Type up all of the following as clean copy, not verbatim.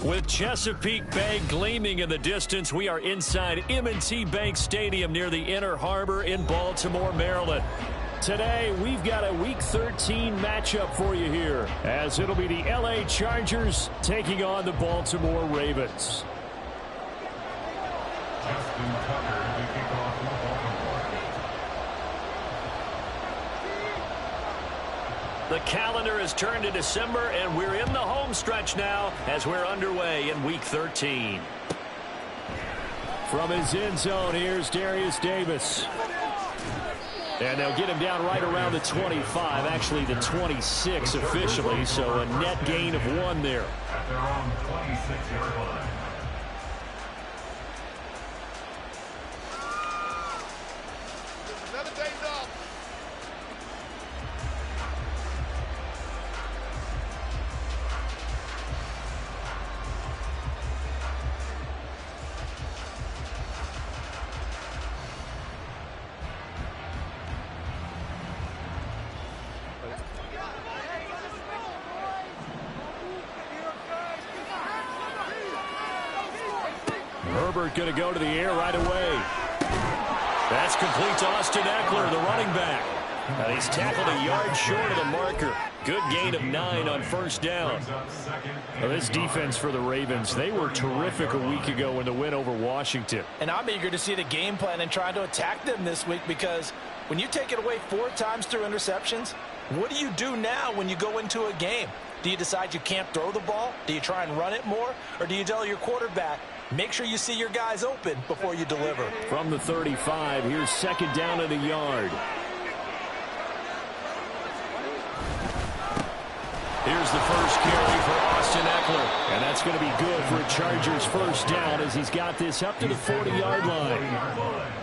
With Chesapeake Bay gleaming in the distance, we are inside M&T Bank Stadium near the Inner Harbor in Baltimore, Maryland. Today, we've got a Week 13 matchup for you here, as it'll be the LA Chargers taking on the Baltimore Ravens. The calendar has turned to December, and we're in the home stretch now as we're underway in Week 13. From his end zone, here's Darius Davis. And they'll get him down right around the 25, actually the 26 officially, so a net gain of 1 there. At their own 26-yard line. Another day's off. Herbert going to go to the air right away. That's complete to Austin Eckler, the running back. And he's tackled a yard short of the marker. Good gain of 9 on first down. Well, this defense for the Ravens, they were terrific a week ago in the win over Washington. And I'm eager to see the game plan and try to attack them this week, because when you take it away 4 times through interceptions, what do you do now when you go into a game? Do you decide you can't throw the ball? Do you try and run it more? Or do you tell your quarterback, make sure you see your guys open before you deliver? From the 35, here's second down and a yard. Here's the first carry for Austin Eckler. And that's going to be good for a Chargers first down as he's got this up to the 40-yard line.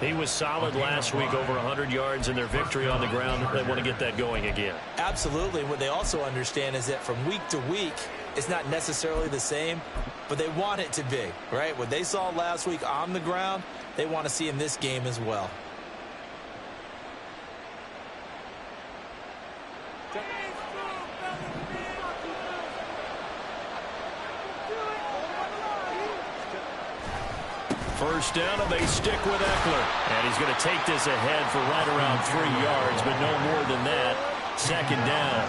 He was solid last week, over 100 yards in their victory on the ground. They want to get that going again. Absolutely. What they also understand is that from week to week, it's not necessarily the same, but they want it to be, right? What they saw last week on the ground, they want to see in this game as well. First down, and they stick with Eckler. And he's going to take this ahead for right around 3 yards, but no more than that. Second down.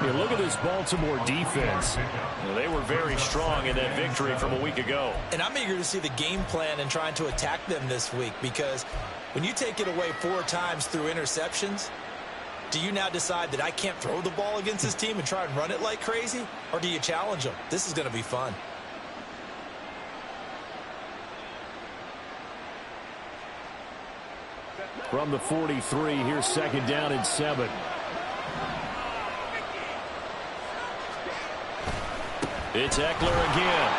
Yeah, look at this Baltimore defense. Well, they were very strong in that victory from a week ago. And I'm eager to see the game plan and trying to attack them this week, because when you take it away 4 times through interceptions, do you now decide that I can't throw the ball against this team and try and run it like crazy? Or do you challenge them? This is going to be fun. From the 43, here's second down and 7. It's Eckler again.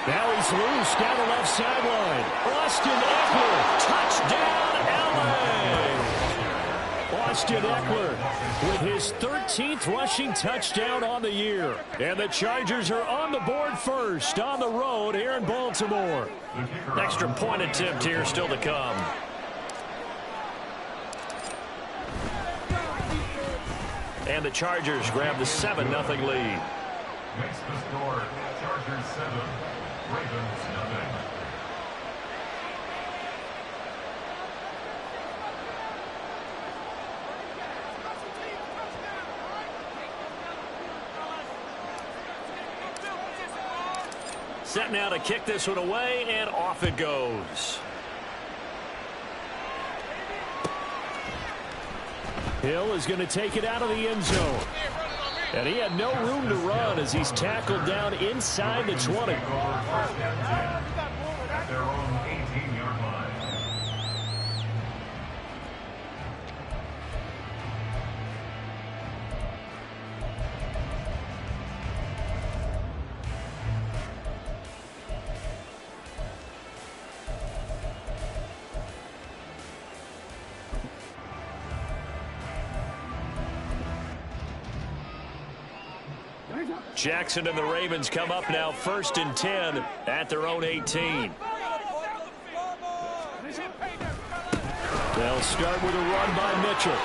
Now he's loose down the left sideline. Austin Eckler, touchdown LA! Austin Eckler with his 13th rushing touchdown on the year. And the Chargers are on the board first on the road here in Baltimore. Extra point attempt here still to come. And the Chargers grab the 7-0 lead. Makes the score Chargers 7, Ravens 0. Set now to kick this one away, and off it goes. Hill is going to take it out of the end zone. And he had no room to run as he's tackled down inside the 20. At their own 18-yard line. Jackson and the Ravens come up now 1st and 10 at their own 18. They'll start with a run by Mitchell.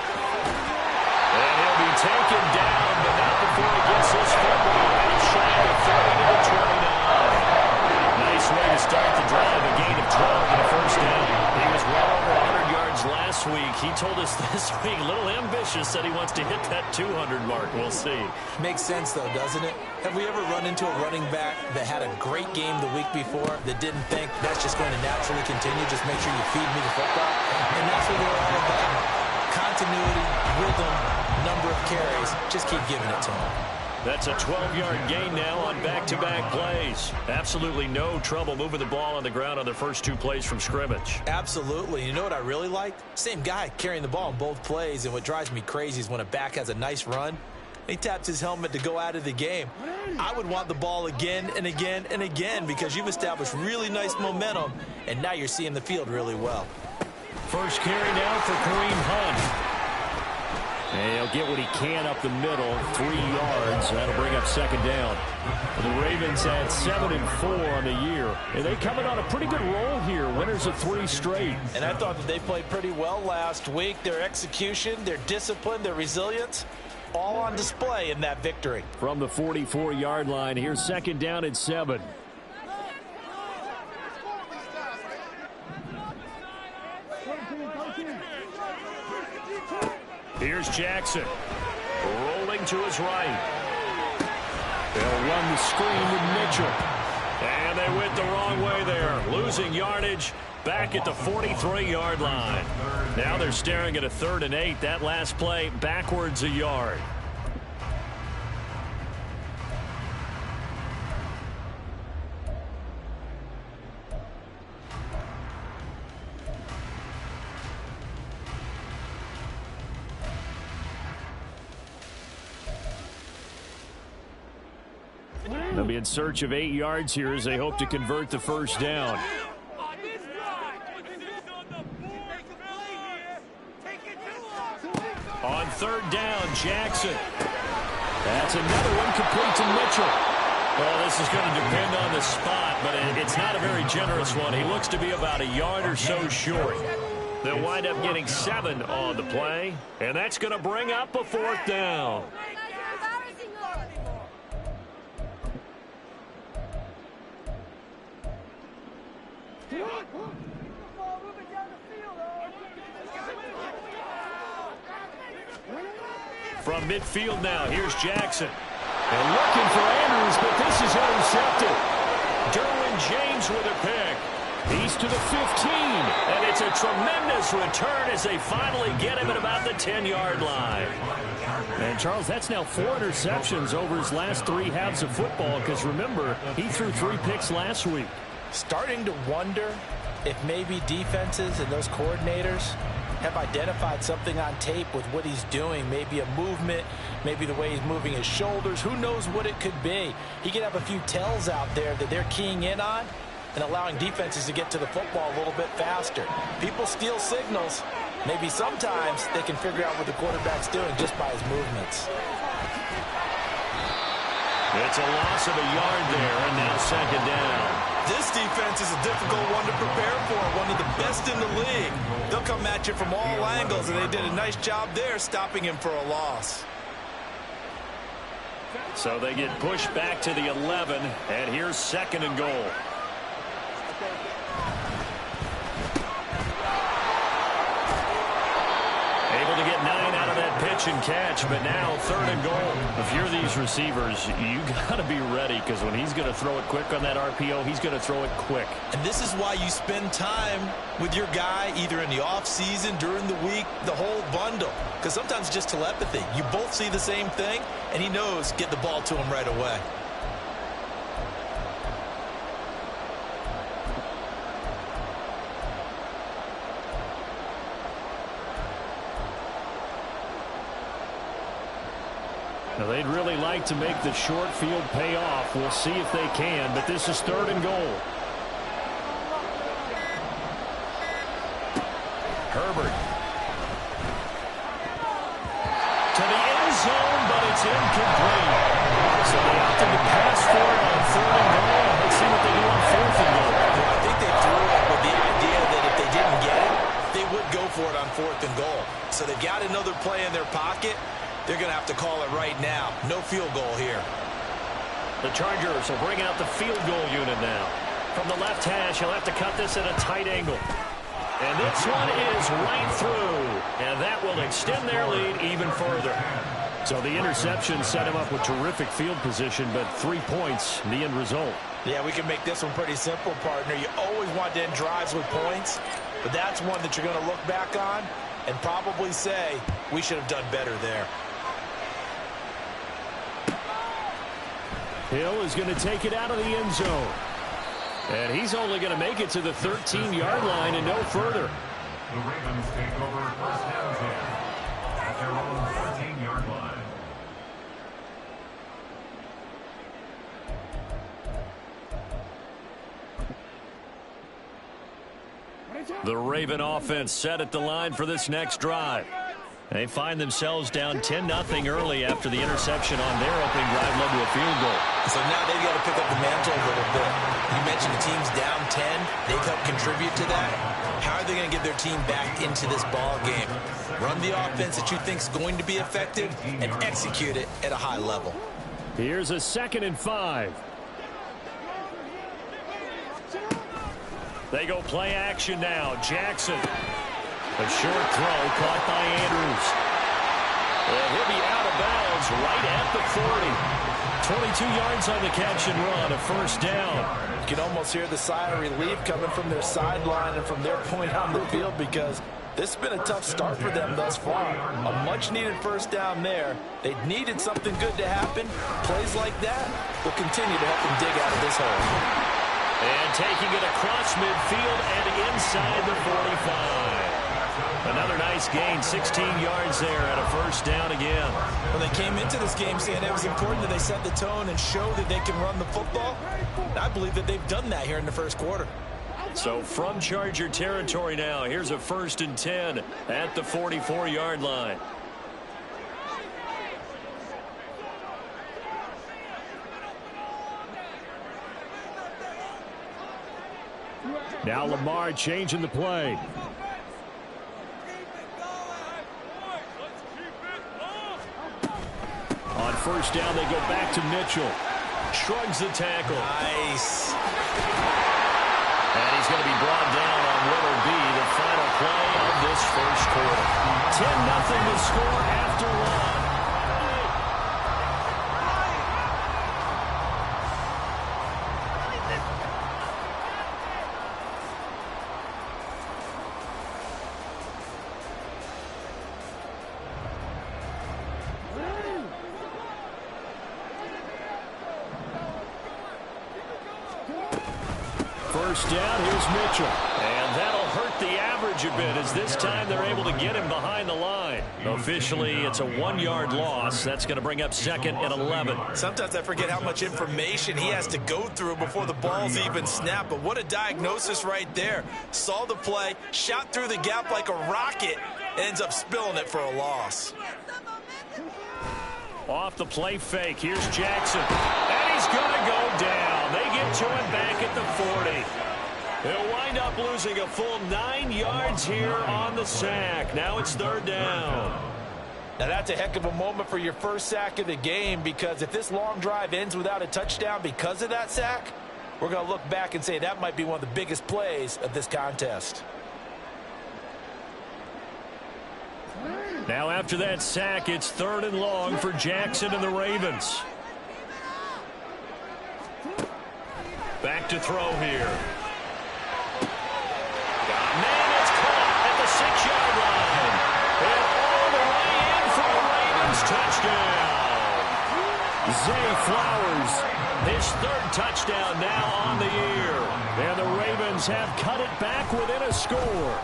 And he'll be taken down, but not before he gets this football out shy of the 30 to the 29. Nice way to start the drive, a gain of 12 and a first down. He was well over 100 yards last week. He told us this week, a little ambitious, said he wants to hit that 200 mark. We'll see. Makes sense, though, doesn't it? Have we ever run into a running back that had a great game the week before that didn't think that's just going to naturally continue? Just make sure you feed me the football. And that's what they're all about. Continuity, rhythm, number of carries. Just keep giving it to him. That's a 12-yard gain now on back-to-back plays. Absolutely no trouble moving the ball on the ground on the first two plays from scrimmage. Absolutely. You know what I really like? Same guy carrying the ball in both plays, and what drives me crazy is when a back has a nice run, he taps his helmet to go out of the game. I would want the ball again and again and again because you've established really nice momentum, and now you're seeing the field really well. First carry now for Kareem Hunt. And he'll get what he can up the middle, 3 yards. That'll bring up second down. The Ravens had 7-4 on the year. And they coming on a pretty good roll here. Winners of 3 straight. And I thought that they played pretty well last week. Their execution, their discipline, their resilience, all on display in that victory. From the 44-yard line, here's second down and 7. Here's Jackson, rolling to his right. They'll run the screen with Mitchell. And they went the wrong way there, losing yardage back at the 43-yard line. Now they're staring at a 3rd and 8. That last play backwards a yard. They'll be in search of 8 yards here as they hope to convert the first down. On 3rd down, Jackson. That's another one complete to Mitchell. Well, this is going to depend on the spot, but it's not a very generous one. He looks to be about a yard or so short. They'll wind up getting 7 on the play, and that's going to bring up a 4th down. From midfield now, here's Jackson. And looking for Andrews, but this is intercepted. Derwin James with a pick. He's to the 15, and it's a tremendous return as they finally get him at about the 10-yard line. And, Charles, that's now 4 interceptions over his last 3 halves of football because, remember, he threw 3 picks last week. Starting to wonder if maybe defenses and those coordinators have identified something on tape with what he's doing, maybe a movement, maybe the way he's moving his shoulders. Who knows what it could be? He could have a few tells out there that they're keying in on and allowing defenses to get to the football a little bit faster. People steal signals. Maybe sometimes they can figure out what the quarterback's doing just by his movements. It's a loss of a yard there, and now second down. This defense is a difficult one to prepare for, one of the best in the league. They'll come at you from all angles, and they did a nice job there stopping him for a loss. So they get pushed back to the 11, and here's 2nd and goal. Able to get 9 out of that pitch and catch, but now 3rd and goal. If you're these receivers, you got to be ready because when he's going to throw it quick on that RPO, he's going to throw it quick. And this is why you spend time with your guy either in the offseason, during the week, the whole bundle. Because sometimes it's just telepathy. You both see the same thing, and he knows get the ball to him right away. Now, they'd really like to make the short field pay off. We'll see if they can, but this is 3rd and goal. Herbert. To the end zone, but it's incomplete. So they opted to pass for it on 3rd and goal. Let's see what they do on 4th and goal. I think they threw it with the idea that if they didn't get it, they would go for it on 4th and goal. So they've got another play in their pocket. They're going to have to call it right now. No field goal here. The Chargers will bring out the field goal unit now. From the left hash, he'll have to cut this at a tight angle. And this one is right through. And that will extend their lead even further. So the interception set him up with terrific field position, but 3 points, the end result. Yeah, we can make this one pretty simple, partner. You always want to end drives with points, but that's one that you're going to look back on and probably say, we should have done better there. Hill is going to take it out of the end zone. And he's only going to make it to the 13-yard line and no further. The Ravens take over first down 10 at their own 13-yard line. The Raven offense set at the line for this next drive. They find themselves down 10-0 early after the interception on their opening drive led to a field goal. So now they've got to pick up the mantle a little bit. You mentioned the team's down 10. They've helped contribute to that. How are they going to get their team back into this ball game? Run the offense that you think is going to be effective and execute it at a high level. Here's a 2nd and 5. They go play action now. Jackson. A short throw caught by Andrews. And he'll be out of bounds right at the 40. 22 yards on the catch and run, a first down. You can almost hear the sigh of relief coming from their sideline and from their point on the field because this has been a tough start for them thus far. A much-needed first down there. They needed something good to happen. Plays like that will continue to help them dig out of this hole. And taking it across midfield and inside the 45. Another nice gain, 16 yards there and a first down again. When they came into this game saying it was important that they set the tone and show that they can run the football, I believe that they've done that here in the first quarter. So from Charger territory now, here's a 1st and 10 at the 44-yard line. Now Lamar changing the play. On first down, they go back to Mitchell. Shrugs the tackle. Nice. And he's going to be brought down on what will be the final play of this first quarter. 10-0 to score after one. First down, here's Mitchell. And that'll hurt the average a bit as this time they're able to get him behind the line. Officially, it's a 1-yard loss. That's going to bring up 2nd and 11. Sometimes I forget how much information he has to go through before the ball's even snapped. But what a diagnosis right there. Saw the play, shot through the gap like a rocket, and ends up spilling it for a loss. Off the play fake, here's Jackson. And he's going to go down. They get to him back at the 40. He'll wind up losing a full 9 yards here on the sack. Now it's 3rd down. Now that's a heck of a moment for your first sack of the game, because if this long drive ends without a touchdown because of that sack, we're going to look back and say that might be one of the biggest plays of this contest. Now after that sack, it's 3rd and long for Jackson and the Ravens. Back to throw here. Man, it's caught at the 6-yard line. And all the way in for the Ravens touchdown. Zay Flowers, his 3rd touchdown now on the year. And the Ravens have cut it back within a score.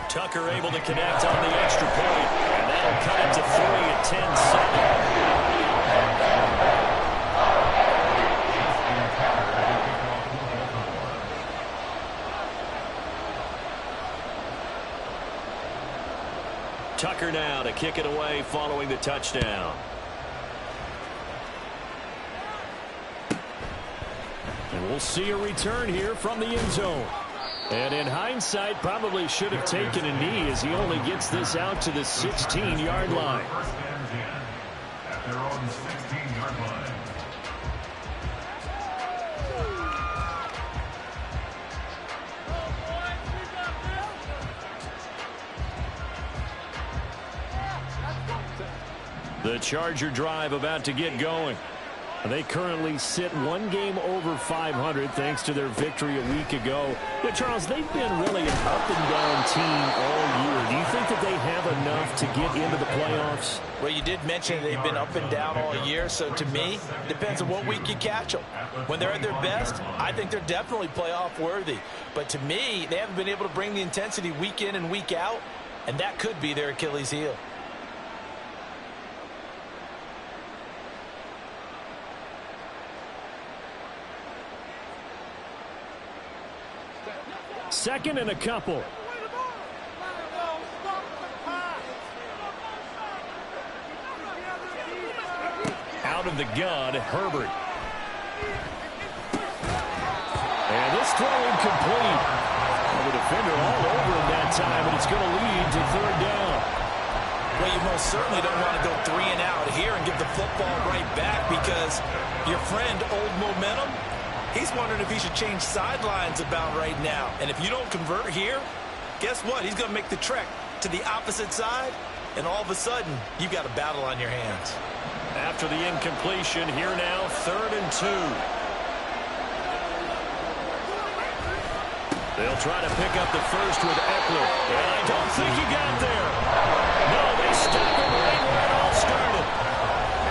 Tucker able to connect on the extra point, and that'll cut it to 3 at 10-7. Tucker now to kick it away following the touchdown. And we'll see a return here from the end zone. And in hindsight, probably should have taken a knee as he only gets this out to the 16-yard line. own 16-yard line. The Charger drive about to get going. They currently sit one game over 500 thanks to their victory a week ago. Yeah, Charles, they've been really an up-and-down team all year. Do you think that they have enough to get into the playoffs? Well, you did mention they've been up and down all year, so to me, it depends on what week you catch them. When they're at their best, I think they're definitely playoff worthy. But to me, they haven't been able to bring the intensity week in and week out, and that could be their Achilles heel. Second and a couple. Out of the gun, Herbert. And this throw incomplete. The defender all over him that time, and it's going to lead to third down. Well, you most certainly don't want to go 3 and out here and give the football right back because your friend, Old Momentum, he's wondering if he should change sidelines about right now. And if you don't convert here, guess what? He's going to make the trek to the opposite side, and all of a sudden, you've got a battle on your hands. After the incompletion, here now, 3rd and 2. They'll try to pick up the first with Eckler. And I don't think he got there. No, they stop him right where it all started.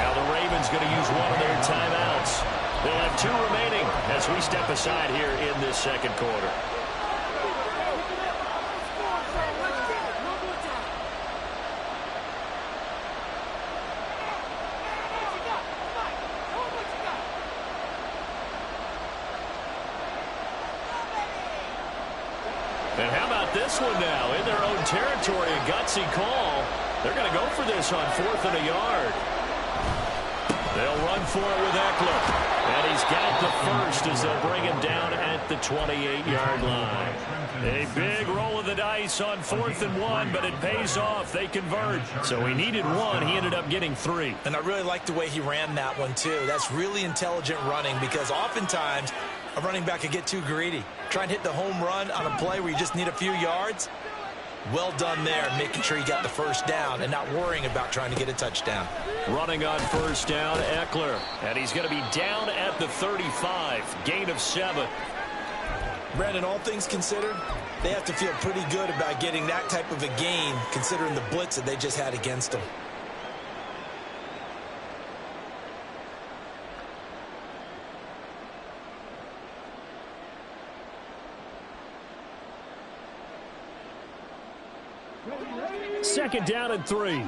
Now the Ravens going to use one of their timeouts. They'll have 2 remaining as we step aside here in this second quarter. And how about this one now? In their own territory, a gutsy call. They're going to go for this on 4th and a yard. They'll run for it with Eckler. And he's got the first as they'll bring him down at the 28-yard line. A big roll of the dice on 4th and 1, but it pays off. They convert. So he needed 1. He ended up getting 3. And I really like the way he ran that one, too. That's really intelligent running because oftentimes a running back could get too greedy. Try and hit the home run on a play where you just need a few yards. Well done there, making sure he got the first down and not worrying about trying to get a touchdown. Running on first down, Eckler. And he's going to be down at the 35. Gain of 7. Brandon, all things considered, they have to feel pretty good about getting that type of a gain considering the blitz that they just had against them. Second down and 3.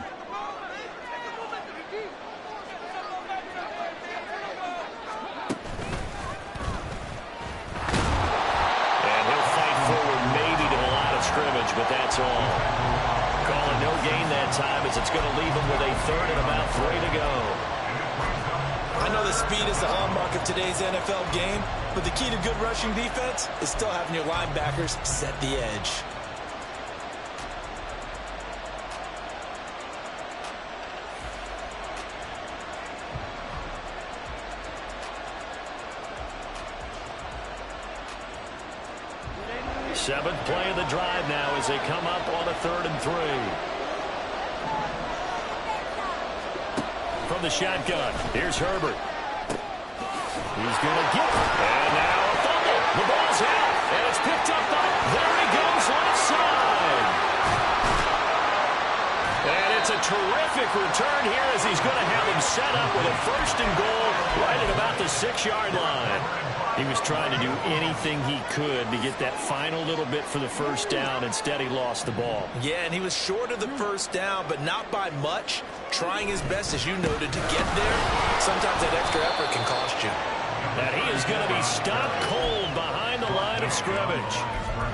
But that's all. Calling no gain that time as it's going to leave him with a 3rd and about 3 to go. I know the speed is the hallmark of today's NFL game, but the key to good rushing defense is still having your linebackers set the edge. Seventh play of the drive now as they come up on a 3rd and 3. From the shotgun, here's Herbert. He's going to get it. And now a fumble. The ball's out, and it's picked up by, there he goes, left side. And it's a terrific return here as he's going to have him set up with a 1st and goal right at about the 6-yard line. He was trying to do anything he could to get that final little bit for the first down. Instead, he lost the ball. Yeah, and he was short of the first down, but not by much. Trying his best, as you noted, to get there. Sometimes that extra effort can cost you. And he is going to be stopped cold behind the line of scrimmage.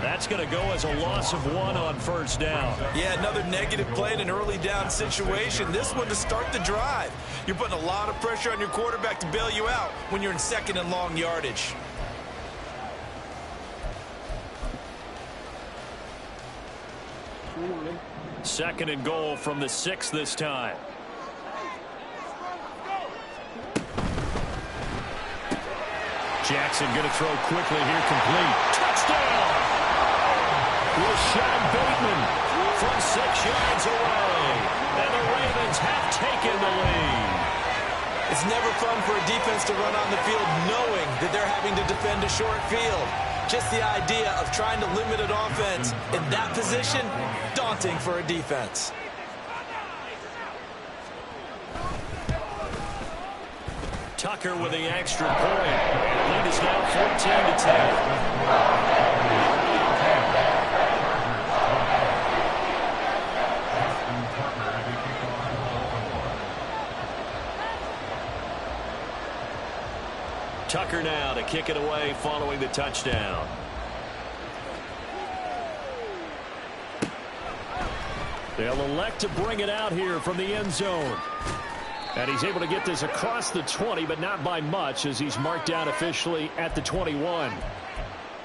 That's going to go as a loss of 1 on first down. Yeah, another negative play in an early down situation. This one to start the drive. You're putting a lot of pressure on your quarterback to bail you out when you're in 2nd and long yardage. Second and goal from the 6 this time. Jackson going to throw quickly here, complete. Touchdown! Rashad Bateman from 6 yards away. And the Ravens have taken the lead. It's never fun for a defense to run on the field knowing that they're having to defend a short field. Just the idea of trying to limit an offense in that position, daunting for a defense. Tucker with the extra point. Lead is now 14-10. Tucker now to kick it away following the touchdown. They'll elect to bring it out here from the end zone. And he's able to get this across the 20, but not by much, as he's marked down officially at the 21.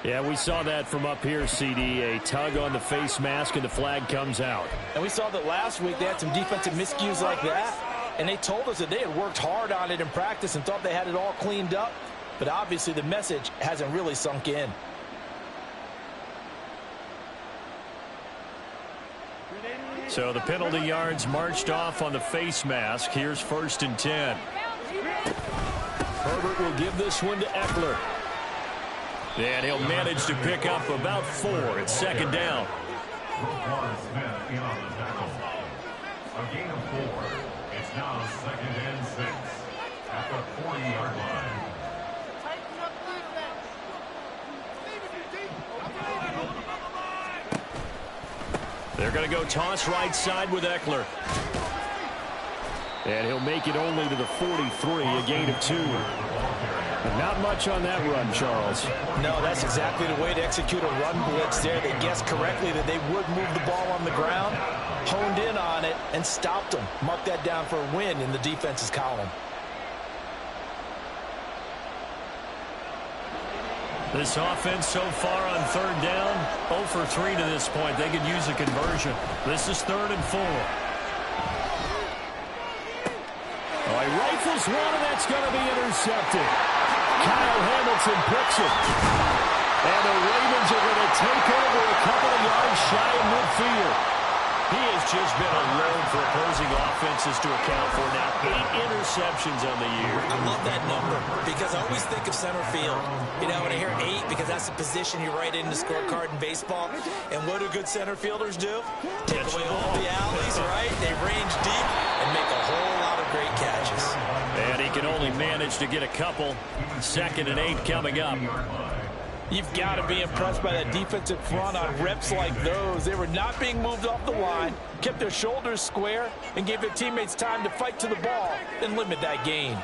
Yeah, we saw that from up here, CD. A tug on the face mask, and the flag comes out. And we saw that last week they had some defensive miscues like that. And they told us that they had worked hard on it in practice and thought they had it all cleaned up. But obviously the message hasn't really sunk in. So the penalty yards marched off on the face mask. Here's 1st and 10. Herbert will give this one to Eckler. And he'll manage to pick up about 4. It's 2nd down. A gain of 4. It's now 2nd and 6 at the 40-yard line. They're going to go toss right side with Eckler. And he'll make it only to the 43, a gain of 2. Not much on that run, Charles. No, that's exactly the way to execute a run blitz there. They guessed correctly that they would move the ball on the ground, honed in on it, and stopped them. Mark that down for a win in the defense's column. This offense so far on 3rd down, 0 for 3 to this point. They could use a conversion. This is 3rd and 4. Oh, he rifles one, and that's going to be intercepted. Kyle Hamilton picks it. And the Ravens are going to take over a couple of yards shy of midfield. He has just been a load for opposing offenses to account for now. 8 interceptions on the year. I love that number because I always think of center field. You know, when I hear 8, because that's the position you write in the scorecard in baseball. And what do good center fielders do? Take away all the alleys, right? They range deep and make a whole lot of great catches. And he can only manage to get a couple. 2nd and 8 coming up. You've got to be impressed by that defensive front on reps like those. They were not being moved off the line, kept their shoulders square, and gave their teammates time to fight to the ball and limit that gain.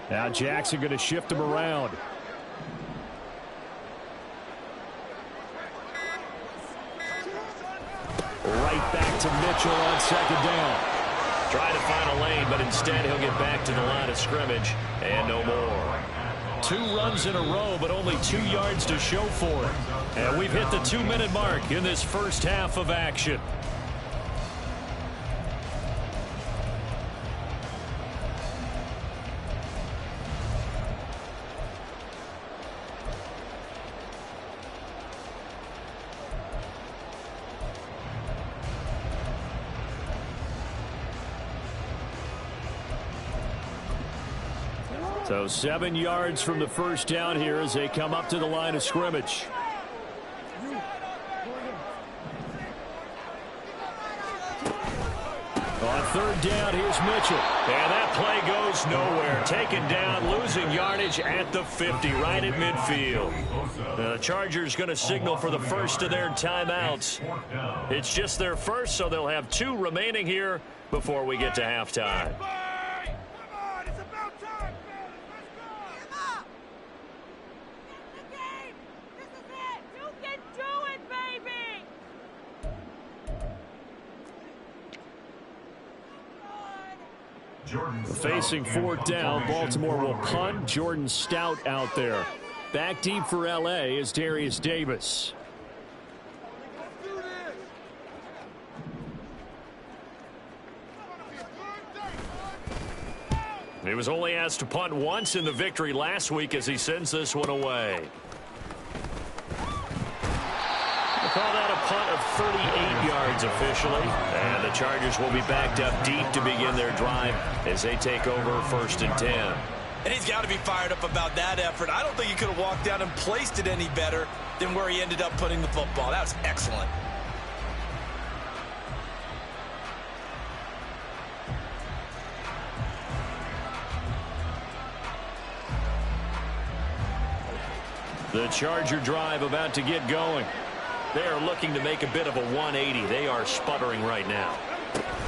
Now Jackson going to shift him around. Right back to Mitchell on 2nd down. Trying to find a lane, but instead he'll get back to the line of scrimmage. And no more. 2 runs in a row, but only 2 yards to show for it. And we've hit the 2-minute mark in this first half of action. So 7 yards from the first down here as they come up to the line of scrimmage. On 3rd down, here's Mitchell. And that play goes nowhere. Taken down, losing yardage at the 50, right at midfield. The Chargers going to signal for the first of their timeouts. It's just their first, so they'll have 2 remaining here before we get to halftime. Facing 4th down, Baltimore will punt. Jordan Stout out there. Back deep for L.A. is Darius Davis. He was only asked to punt once in the victory last week as he sends this one away. We'll call that a punt of 38 yards officially. And the Chargers will be backed up deep to begin their drive as they take over 1st and 10. And he's got to be fired up about that effort. I don't think he could have walked down and placed it any better than where he ended up putting the football. That was excellent. The Charger drive about to get going. They are looking to make a bit of a 180. They are sputtering right now.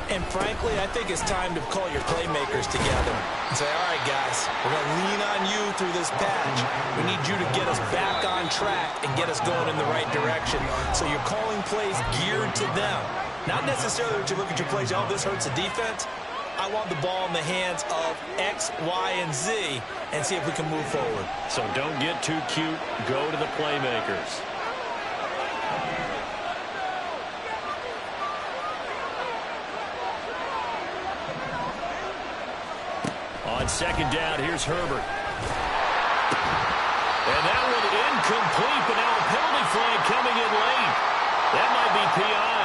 And frankly, I think it's time to call your playmakers together and say, all right, guys, we're going to lean on you through this patch. We need you to get us back on track and get us going in the right direction. So you're calling plays geared to them. Not necessarily that you look at your plays, oh, this hurts the defense. I want the ball in the hands of X, Y, and Z and see if we can move forward. So don't get too cute. Go to the playmakers. On 2nd down, here's Herbert. And that one incomplete, but now a penalty flag coming in late. That might be PI.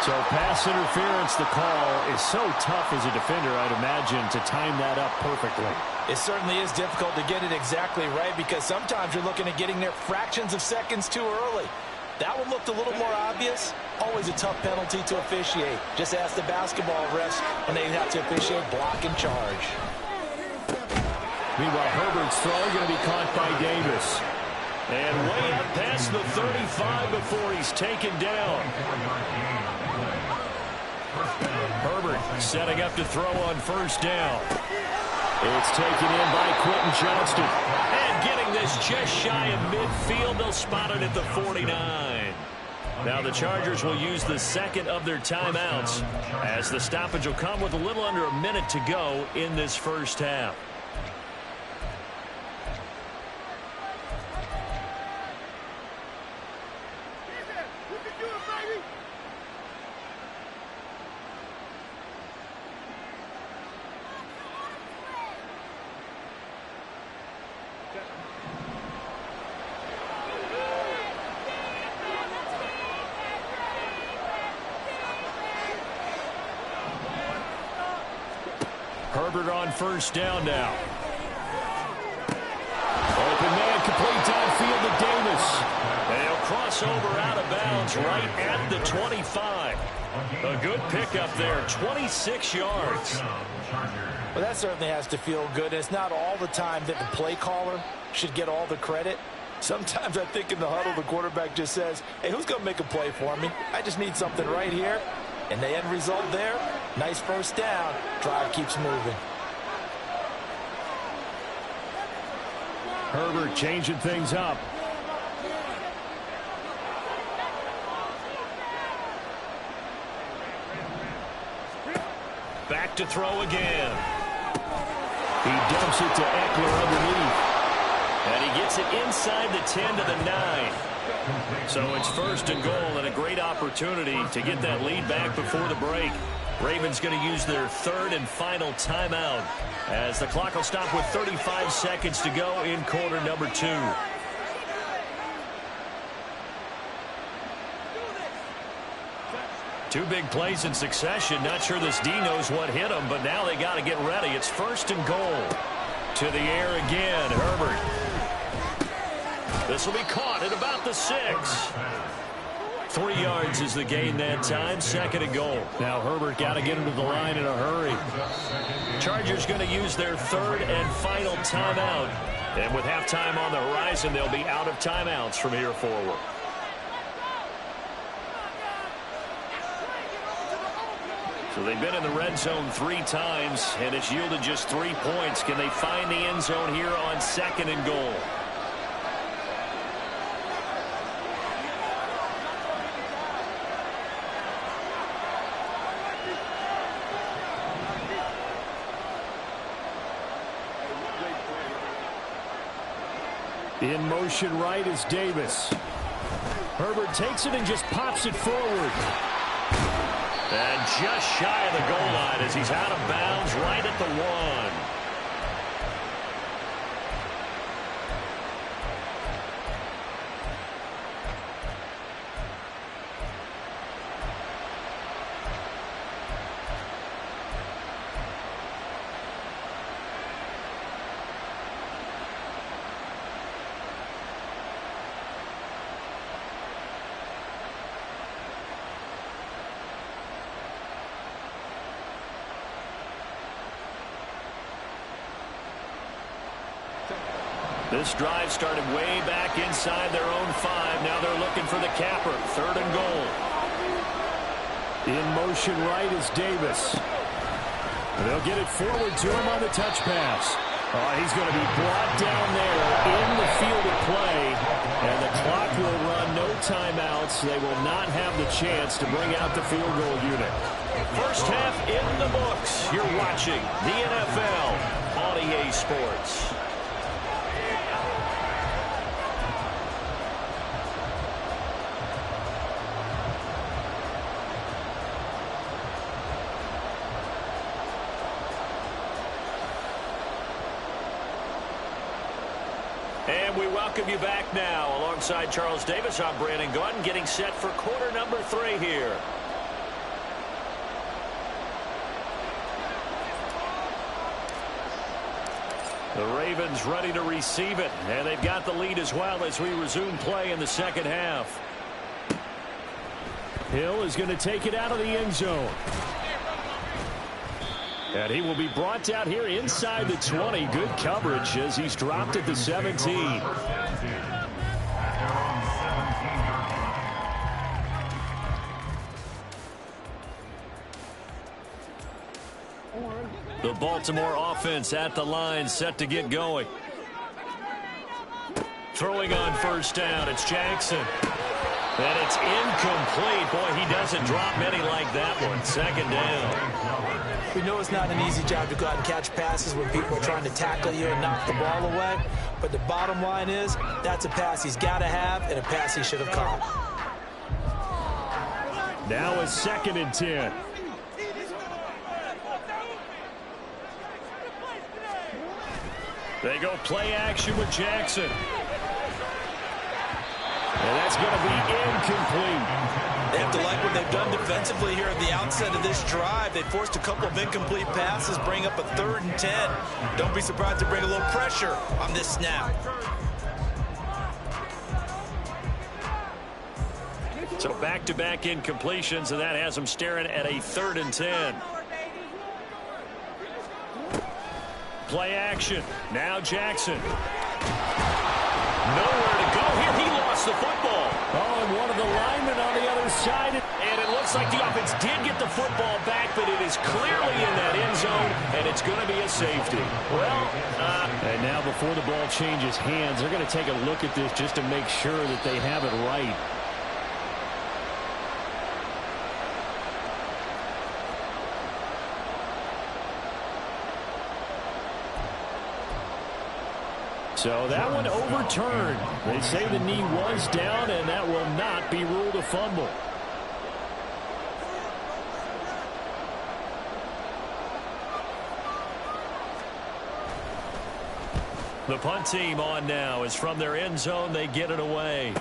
So pass interference, the call is so tough as a defender, I'd imagine, to time that up perfectly. It certainly is difficult to get it exactly right because sometimes you're looking at getting there fractions of seconds too early. That one looked a little more obvious. Always a tough penalty to officiate. Just ask the basketball refs when they have to officiate block and charge. Meanwhile, Herbert's throw going to be caught by Davis. And way up past the 35 before he's taken down. Herbert setting up to throw on 1st down. It's taken in by Quentin Johnston. And getting this just shy of midfield. They'll spot it at the 49. Now the Chargers will use the 2nd of their timeouts as the stoppage will come with a little under a minute to go in this 1st half. Herbert on 1st down now. Open man, complete downfield to Davis. And he'll cross over out of bounds right at the 25. A good pickup there, 26 yards. Well, that certainly has to feel good. It's not all the time that the play caller should get all the credit. Sometimes I think in the huddle, the quarterback just says, hey, who's going to make a play for me? I just need something right here. And the end result there, nice 1st down. Drive keeps moving. Herbert changing things up. Back to throw again. He dumps it to Eckler underneath. And he gets it inside the 10 to the 9. So it's 1st and goal and a great opportunity to get that lead back before the break. Ravens going to use their 3rd and final timeout as the clock will stop with 35 seconds to go in quarter number 2. Two big plays in succession. Not sure this D knows what hit him, but now they got to get ready. It's 1st and goal. To the air again, Herbert. This will be caught at about the 6. 3 yards is the gain that time. 2nd and goal. Now Herbert got to get him to the line in a hurry. Chargers going to use their 3rd and final timeout. And with halftime on the horizon, they'll be out of timeouts from here forward. So they've been in the red zone 3 times, and it's yielded just 3 points. Can they find the end zone here on 2nd and goal? In motion right is Davis. Herbert takes it and just pops it forward. And just shy of the goal line as he's out of bounds right at the 1. This drive started way back inside their own 5. Now they're looking for the capper. 3rd and goal. In motion right is Davis. They'll get it forward to him on the touch pass. He's going to be brought down there in the field of play. And the clock will run, no timeouts. They will not have the chance to bring out the field goal unit. First half in the books. You're watching the NFL on EA Sports. And we welcome you back now. Alongside Charles Davis, I'm Brandon Gaudin, getting set for quarter number 3 here. The Ravens ready to receive it, and they've got the lead as well as we resume play in the second half. Hill is going to take it out of the end zone. And he will be brought down here inside the 20. Good coverage as he's dropped at the 17. The Baltimore offense at the line, set to get going. Throwing on first down, it's Jackson. And it's incomplete. Boy, he doesn't drop many like that one. 2nd down. We know it's not an easy job to go out and catch passes when people are trying to tackle you and knock the ball away. But the bottom line is, that's a pass he's got to have and a pass he should have caught. Now a 2nd and 10. They go play action with Jackson. And that's going to be incomplete. They have to like what they've done defensively here at the outset of this drive. They forced a couple of incomplete passes, bring up a 3rd and 10. Don't be surprised to bring a little pressure on this snap. So back-to-back incompletions, and that has them staring at a 3rd and 10. Play action. Now Jackson. Nowhere to go here. He lost the football. Oh, and one of the linemen on the other side. And it looks like the offense did get the football back, but it is clearly in that end zone, and it's going to be a safety. Well, and now before the ball changes hands, they're going to take a look at this just to make sure that they have it right. So that one overturned. They say the knee was down, and that will not be ruled a fumble. The punt team on now is from their end zone. They get it away.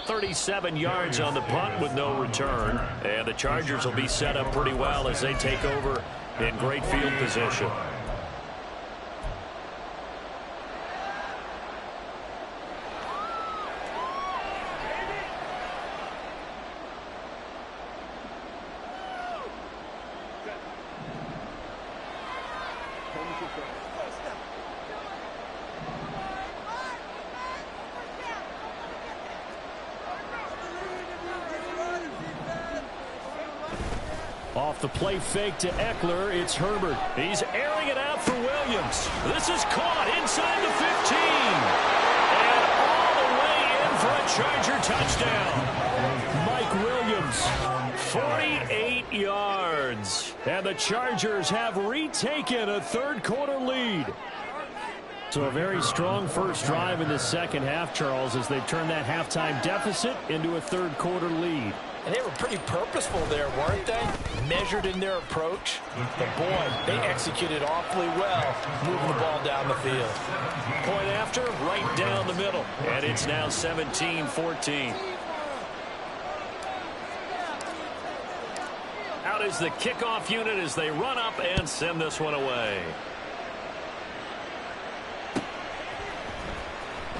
37 yards on the punt with no return. And the Chargers will be set up pretty well as they take over in great field position. Off the play fake to Eckler, it's Herbert. He's airing it out for Williams. This is caught inside the 15. And all the way in for a Charger touchdown. Mike Williams, 48 yards. And the Chargers have retaken a third quarter lead. So a very strong first drive in the second half, Charles, as they've turned that halftime deficit into a third-quarter lead. And they were pretty purposeful there, weren't they? Measured in their approach. But, boy, they executed awfully well, moving the ball down the field. Point after, right down the middle. And it's now 17-14. Out is the kickoff unit as they run up and send this one away.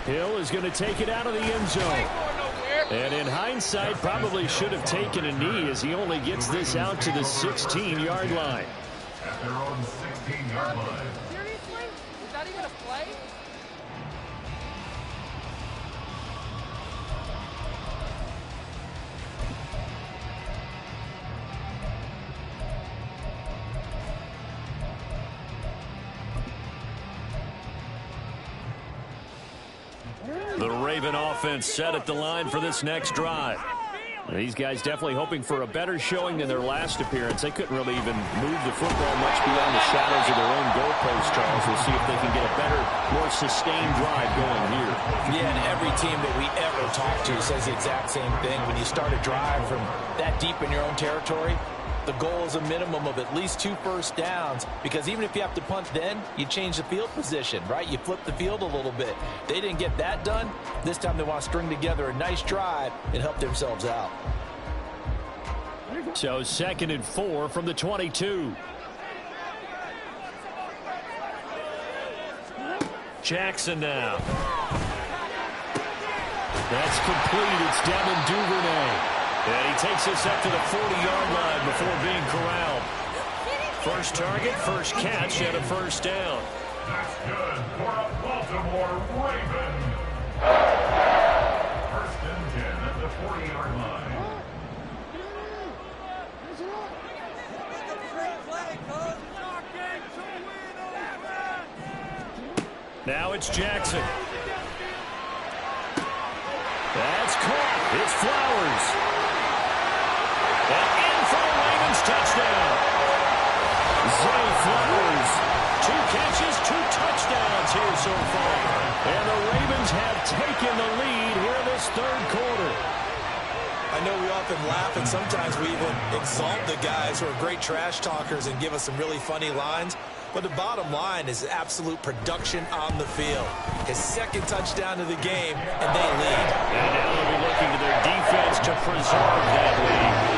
Hill is going to take it out of the end zone. And in hindsight, probably should have taken a knee as he only gets this out to the 16-yard line. At their own 16-yard line. Seriously? Is that even a play? The Raven offense set at the line for this next drive. These guys definitely hoping for a better showing than their last appearance. They couldn't really even move the football much beyond the shadows of their own goalpost, Charles. We'll see if they can get a better, more sustained drive going here. Yeah, and every team that we ever talk to says the exact same thing. When you start a drive from that deep in your own territory, the goal is a minimum of at least 2 first downs, because even if you have to punt then, you change the field position, right? You flip the field a little bit. They didn't get that done. This time they want to string together a nice drive and help themselves out. So 2nd and 4 from the 22. Jackson now. That's complete. It's Devin Duvernay. And he takes us up to the 40-yard line before being corralled. First target, first catch, and a first down. That's good for a Baltimore Raven. First and 10 at the 40-yard line. Now it's Jackson. That's caught. It's Flowers. And in for the Ravens touchdown. Zay Flowers. 2 catches, 2 touchdowns here so far. And the Ravens have taken the lead here in this third quarter. I know we often laugh, and sometimes we even exalt the guys who are great trash talkers and give us some really funny lines. But the bottom line is absolute production on the field. His 2nd touchdown of the game, and they lead. And now they'll be looking to their defense to preserve that lead.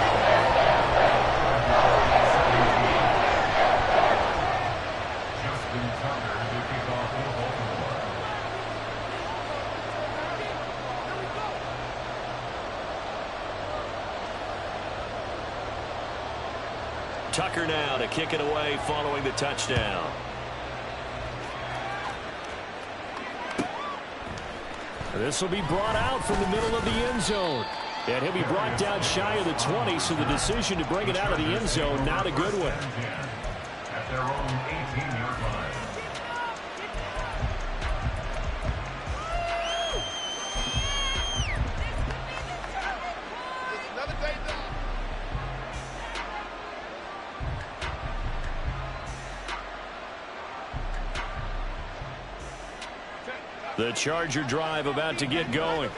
Tucker now to kick it away following the touchdown. This will be brought out from the middle of the end zone. And he'll be brought down shy of the 20, so the decision to bring it out of the end zone, not a good one. At their own 18-yard line. Another day done. The Charger drive about to get going.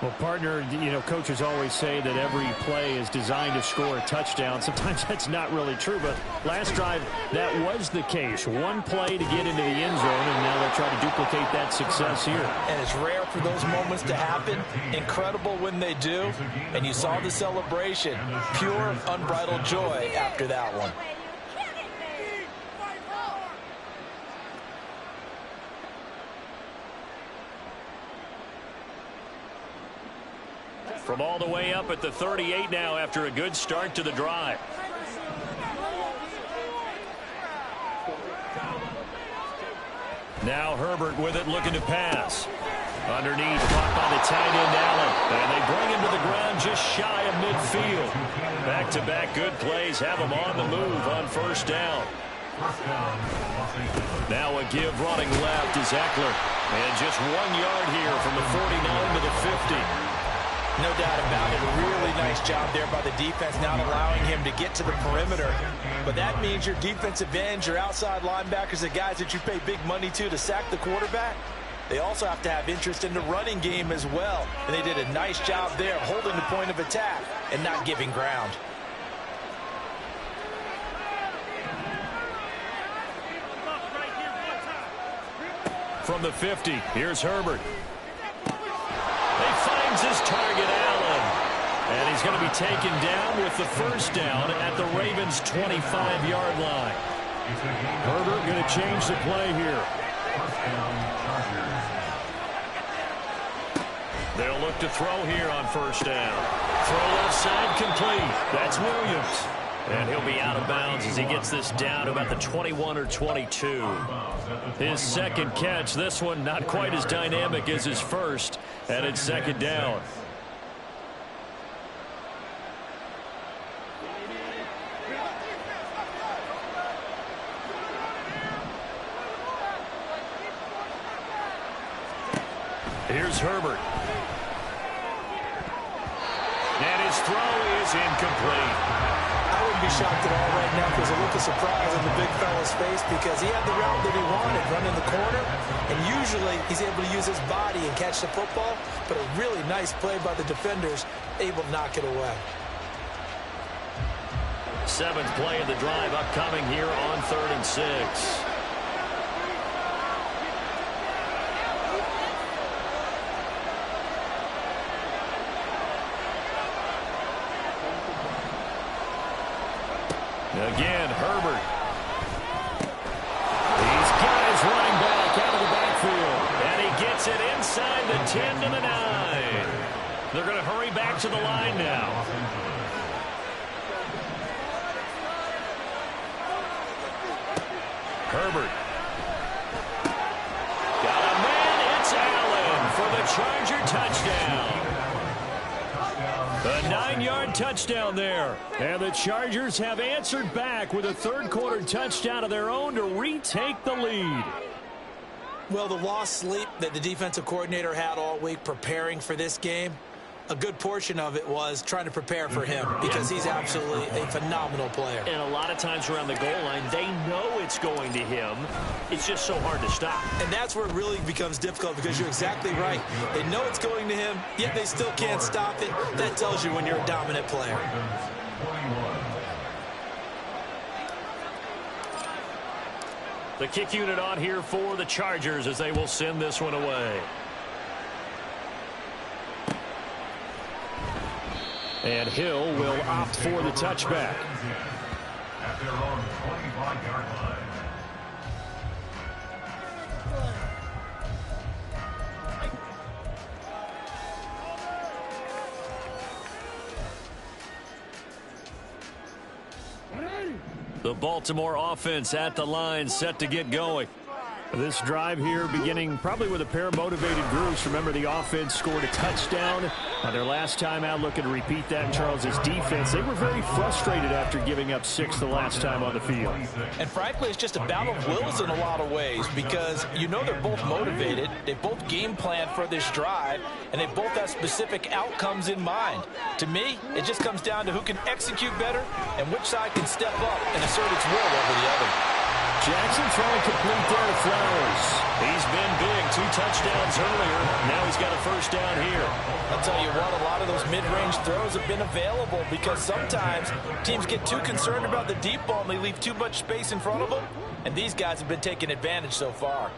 Well, partner, you know, coaches always say that every play is designed to score a touchdown. Sometimes that's not really true, but last drive, that was the case. One play to get into the end zone, and now they'll try to duplicate that success here. And it's rare for those moments to happen. Incredible when they do. And you saw the celebration. Pure, unbridled joy after that one. From all the way up at the 38 now after a good start to the drive. Now Herbert with it, looking to pass. Underneath, caught by the tight end Allen. And they bring him to the ground just shy of midfield. Back-to-back good plays have him on the move on first down. Now a give running left is Eckler. And just 1 yard here from the 49 to the 50. No doubt about it. A really nice job there by the defense, not allowing him to get to the perimeter. But that means your defensive ends, your outside linebackers, the guys that you pay big money to sack the quarterback, they also have to have interest in the running game as well. And they did a nice job there holding the point of attack and not giving ground. From the 50, here's Herbert. He finds his target, Allen. And he's going to be taken down with the first down at the Ravens' 25-yard line. Herbert going to change the play here. They'll look to throw here on first down. Throw left side complete. That's Williams. And he'll be out of bounds as he gets this down to about the 21 or 22. His second catch, this one not quite as dynamic as his first, and it's second down. Here's Herbert. And his throw is incomplete. I wouldn't be shocked at all right now if there's a look of surprise on the big fella's face because he had the route that he wanted, running the corner, and usually he's able to use his body and catch the football, but a really nice play by the defenders, able to knock it away. Seventh play of the drive upcoming here on 3rd and 6. Again, Herbert. He's got his running back out of the backfield. And he gets it inside the 10 to the 9. They're going to hurry back to the line now. Herbert. Got a man. It's Allen for the Charger touchdown. A 9-yard touchdown there. And the Chargers have answered back with a third-quarter touchdown of their own to retake the lead. Well, the lost sleep that the defensive coordinator had all week preparing for this game, a good portion of it was trying to prepare for him because he's absolutely a phenomenal player. And a lot of times around the goal line, they know it's going to him. It's just so hard to stop. And that's where it really becomes difficult because you're exactly right. They know it's going to him, yet they still can't stop it. That tells you when you're a dominant player. The kick unit on here for the Chargers as they will send this one away. And Hill will opt for the touchback. At their own 25-yard line. The Baltimore offense at the line, set to get going. This drive here beginning probably with a pair of motivated groups. Remember, the offense scored a touchdown on their last time out. Looking to repeat that in Charles's defense. They were very frustrated after giving up 6 the last time on the field. And frankly, it's just a battle of wills in a lot of ways because you know they're both motivated. They both game plan for this drive, and they both have specific outcomes in mind. To me, it just comes down to who can execute better and which side can step up and assert its will over the other. Jackson trying to complete there to Flowers. He's been big, 2 touchdowns earlier. Now he's got a first down here. I'll tell you what, a lot of those mid-range throws have been available because sometimes teams get too concerned about the deep ball and they leave too much space in front of them, and these guys have been taking advantage so far.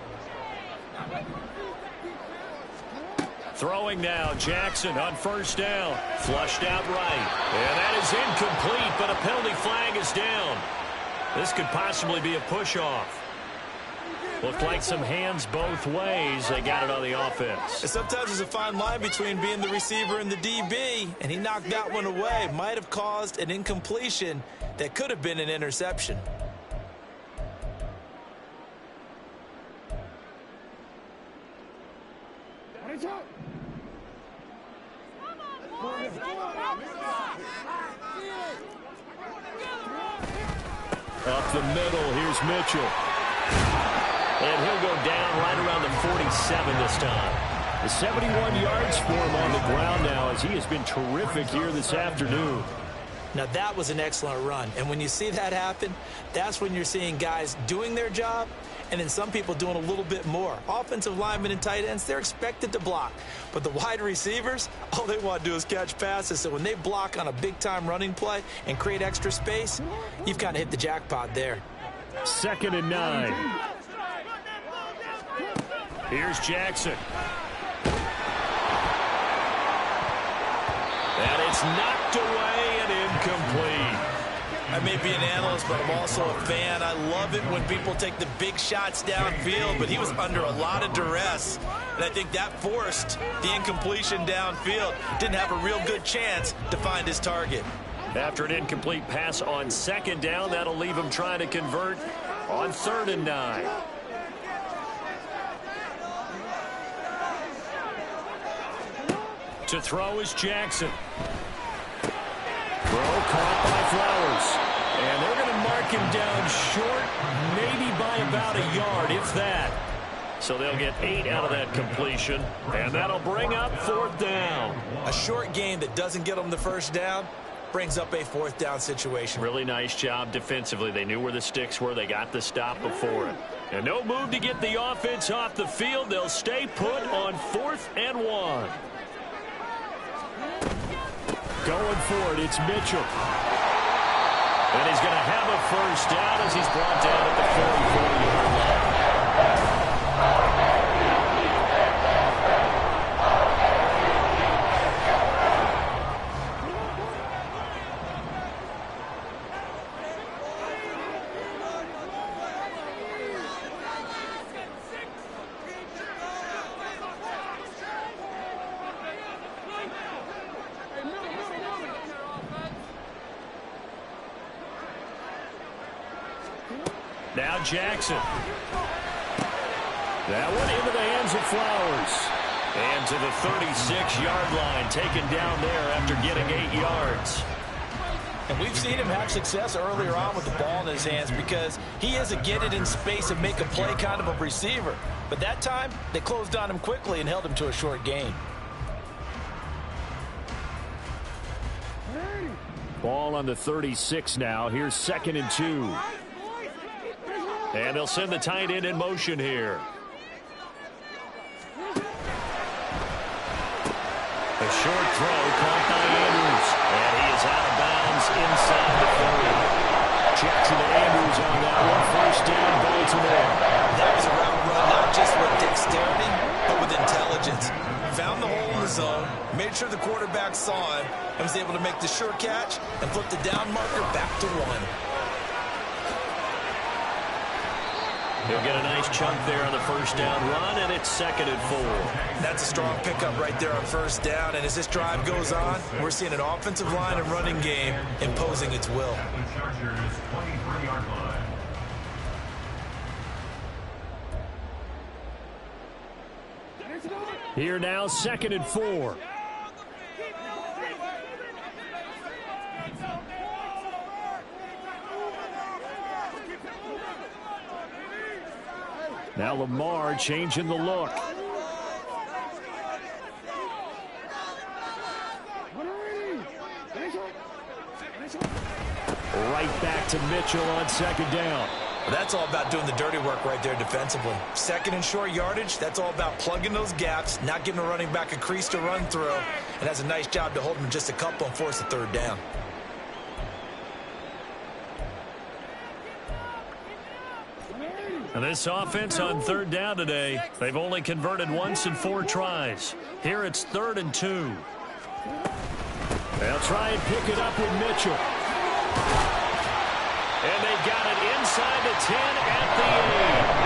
Throwing now, Jackson on first down. Flushed out right. And that is incomplete, but a penalty flag is down. This could possibly be a push-off. Looked like some hands both ways. They got it on the offense. And sometimes there's a fine line between being the receiver and the DB, and he knocked that one away. Might have caused an incompletion that could have been an interception. Up the middle, here's Mitchell. And he'll go down right around the 47 this time. 71 yards for him on the ground now, as he has been terrific here this afternoon. Now, that was an excellent run. And when you see that happen, that's when you're seeing guys doing their job and then some people doing a little bit more. Offensive linemen and tight ends, they're expected to block. But the wide receivers, all they want to do is catch passes. So when they block on a big-time running play and create extra space, you've kind of hit the jackpot there. 2nd and 9. Here's Jackson. And it's knocked away and incomplete. I may be an analyst, but I'm also a fan. I love it when people take the big shots downfield, but he was under a lot of duress. And I think that forced the incompletion downfield. Didn't have a real good chance to find his target. After an incomplete pass on 2nd down, that'll leave him trying to convert on 3rd and 9. To throw is Jackson. Throw caught by Flowers. And they're going to mark him down short, maybe by about a yard, if that. So they'll get 8 out of that completion, and that'll bring up 4th down. A short game that doesn't get them the first down brings up a 4th down situation. Really nice job defensively. They knew where the sticks were. They got the stop before it. And no move to get the offense off the field. They'll stay put on 4th and 1. Going for it, it's Mitchell. And he's going to have a first down as he's brought down at the 44-yard line. Now Jackson. That one into the hands of Flowers. And to the 36-yard line, taken down there after getting 8 yards. And we've seen him have success earlier on with the ball in his hands because he is a get it in space and make a play kind of a receiver. But that time, they closed on him quickly and held him to a short gain. Ball on the 36 now. Here's 2nd and 2. And they'll send the tight end in motion here. A short throw caught by Andrews. And he is out of bounds inside the 30. Jackson to Andrews on that one. First down, Baltimore. That was a route run, not just with dexterity, but with intelligence. Found the hole in the zone, made sure the quarterback saw him, and was able to make the sure catch and flip the down marker back to 1. He'll get a nice chunk there on the first down run, and it's 2nd and 4. That's a strong pickup right there on first down, and as this drive goes on, we're seeing an offensive line and running game imposing its will. The Chargers' 23-yard line. Here now, 2nd and 4. Now Lamar changing the look. Right back to Mitchell on 2nd down. Well, that's all about doing the dirty work right there defensively. 2nd and short yardage, that's all about plugging those gaps, not giving a running back a crease to run through, and has a nice job to hold him just a couple and force the 3rd down. And this offense on 3rd down today, they've only converted once in 4 tries. Here it's 3rd and 2. They'll try and pick it up with Mitchell. And they've got it inside the 10 at the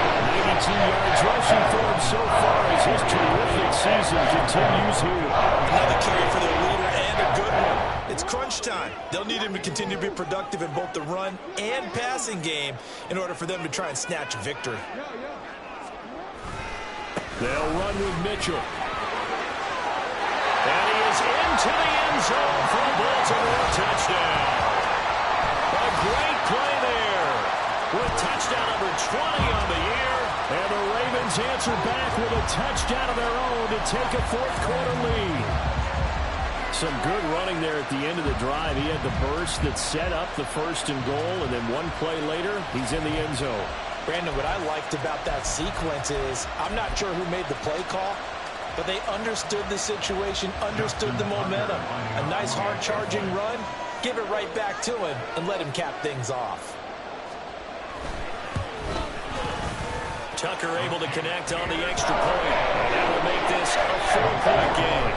8. 92 yards rushing for him so far as his terrific season continues here. Another carry for their leader and a good one. It's crunch time. They'll need him to continue to be productive in both the run and passing game in order for them to try and snatch a victory. They'll run with Mitchell. And he is into the end zone for a Baltimore touchdown. A great play there with touchdown number 20 on the year. And the Ravens answer back with a touchdown of their own to take a fourth-quarter lead. Some good running there at the end of the drive. He had the burst that set up the first and goal, and then one play later, he's in the end zone. Brandon, what I liked about that sequence is I'm not sure who made the play call, but they understood the situation, understood the momentum. A nice hard-charging run, give it right back to him, and let him cap things off. Tucker able to connect on the extra point. That will make this a 4-point game.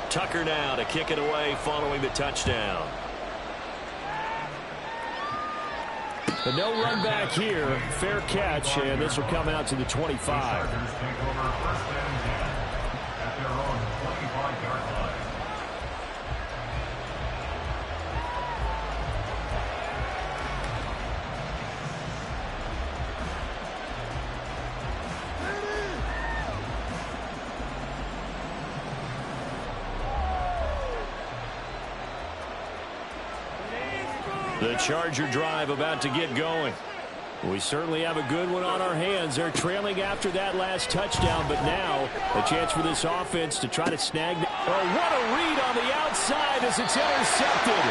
Tucker now to kick it away following the touchdown. But no run back here. Fair catch, and this will come out to the 25. The Charger drive about to get going. We certainly have a good one on our hands. They're trailing after that last touchdown, but now a chance for this offense to try to snag. Oh, what a read on the outside as it's intercepted.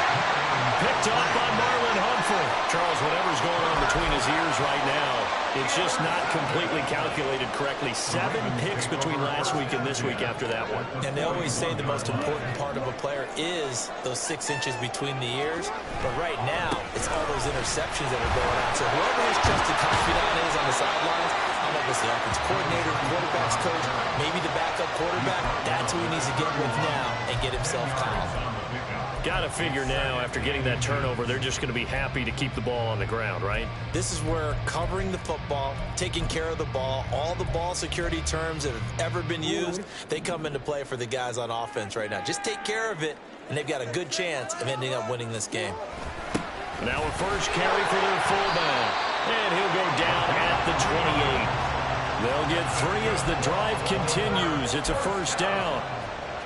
Picked off by Marlon Humphrey. Charles, whatever's going on between his ears right now, it's just not completely calculated correctly. 7 picks between last week and this week after that one. And they always say the most important part of a player is those 6 inches between the ears. But right now, it's all those interceptions that are going on. So whoever his trusted confidant is on the sidelines, I don't know if it's the offensive coordinator, quarterback's coach, maybe the backup quarterback, that's who he needs to get with now and get himself calm. Got to figure now, after getting that turnover, they're just going to be happy to keep the ball on the ground, right? This is where covering the football, taking care of the ball, all the ball security terms that have ever been used, they come into play for the guys on offense right now. Just take care of it, and they've got a good chance of ending up winning this game. Now a first carry for their fullback, and he'll go down at the 28. They'll get 3 as the drive continues. It's a first down.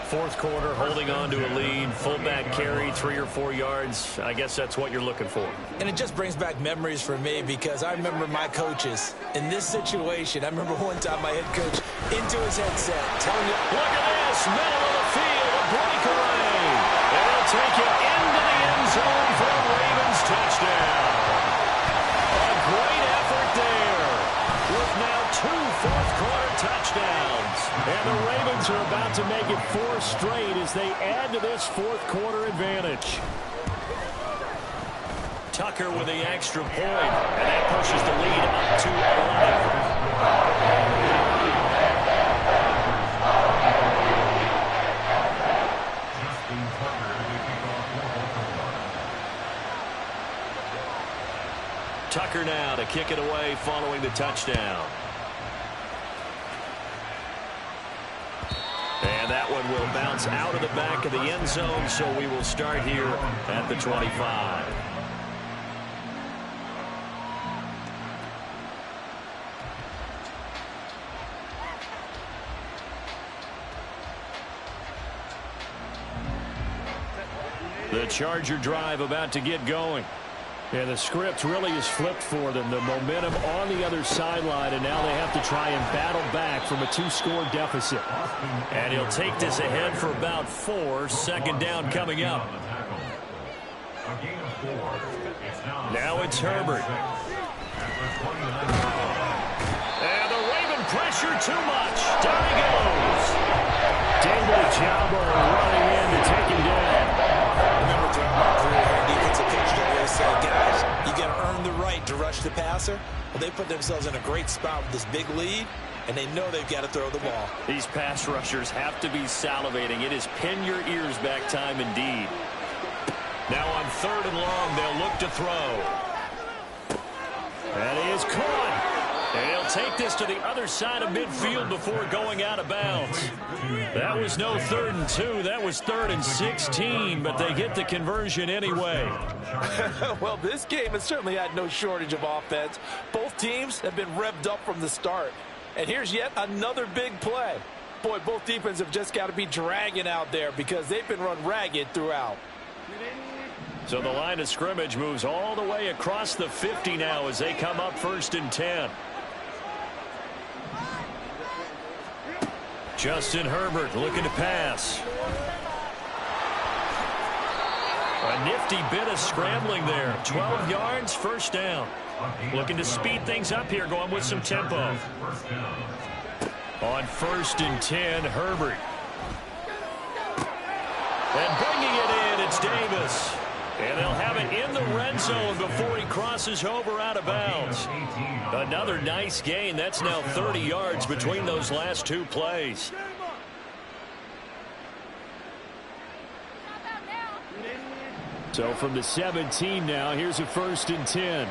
Fourth quarter, holding on to a lead. Fullback carry, 3 or 4 yards. I guess that's what you're looking for. And it just brings back memories for me because I remember my coaches in this situation. I remember one time my head coach into his headset telling you, look at this, middle of the field, a breakaway. And they'll take it into the end zone for a Ravens touchdown. A great effort there with now 2 fourth-quarter touchdowns. And the Ravens are about to make it 4 straight as they add to this fourth-quarter advantage. Tucker with the extra point, and that pushes the lead up to 11. Tucker now to kick it away following the touchdown. And that one will bounce out of the back of the end zone, so we will start here at the 25. The Charger drive about to get going. Yeah, the script really is flipped for them. The momentum on the other sideline, and now they have to try and battle back from a 2-score deficit. And he'll take this ahead for about 4. Second down coming up. Now it's Herbert. And the Raven pressure too much. Down he goes. David Jabo running in to take him down. Remember throughout my career here, defensive coaches always say, guys, you got to earn the right to rush the passer. Well, they put themselves in a great spot with this big lead, and they know they've got to throw the ball. These pass rushers have to be salivating. It is pin your ears back time indeed. Now on 3rd and long, they'll look to throw. That is caught. And he'll take this to the other side of midfield before going out of bounds. That was no 3rd and 2. That was 3rd and 16, but they get the conversion anyway. Well, this game has certainly had no shortage of offense. Both teams have been revved up from the start. And here's yet another big play. Boy, both defenses have just got to be dragging out there because they've been run ragged throughout. So the line of scrimmage moves all the way across the 50 now as they come up 1st and 10. Justin Herbert looking to pass. A nifty bit of scrambling there. 12 yards, 1st down. Looking to speed things up here, going with some tempo. On 1st and 10, Herbert. And bringing it in, it's Davis. And they'll have it in the red zone before he crosses over out of bounds. Another nice gain. That's now 30 yards between those last 2 plays. So from the 17 now, here's a 1st and 10.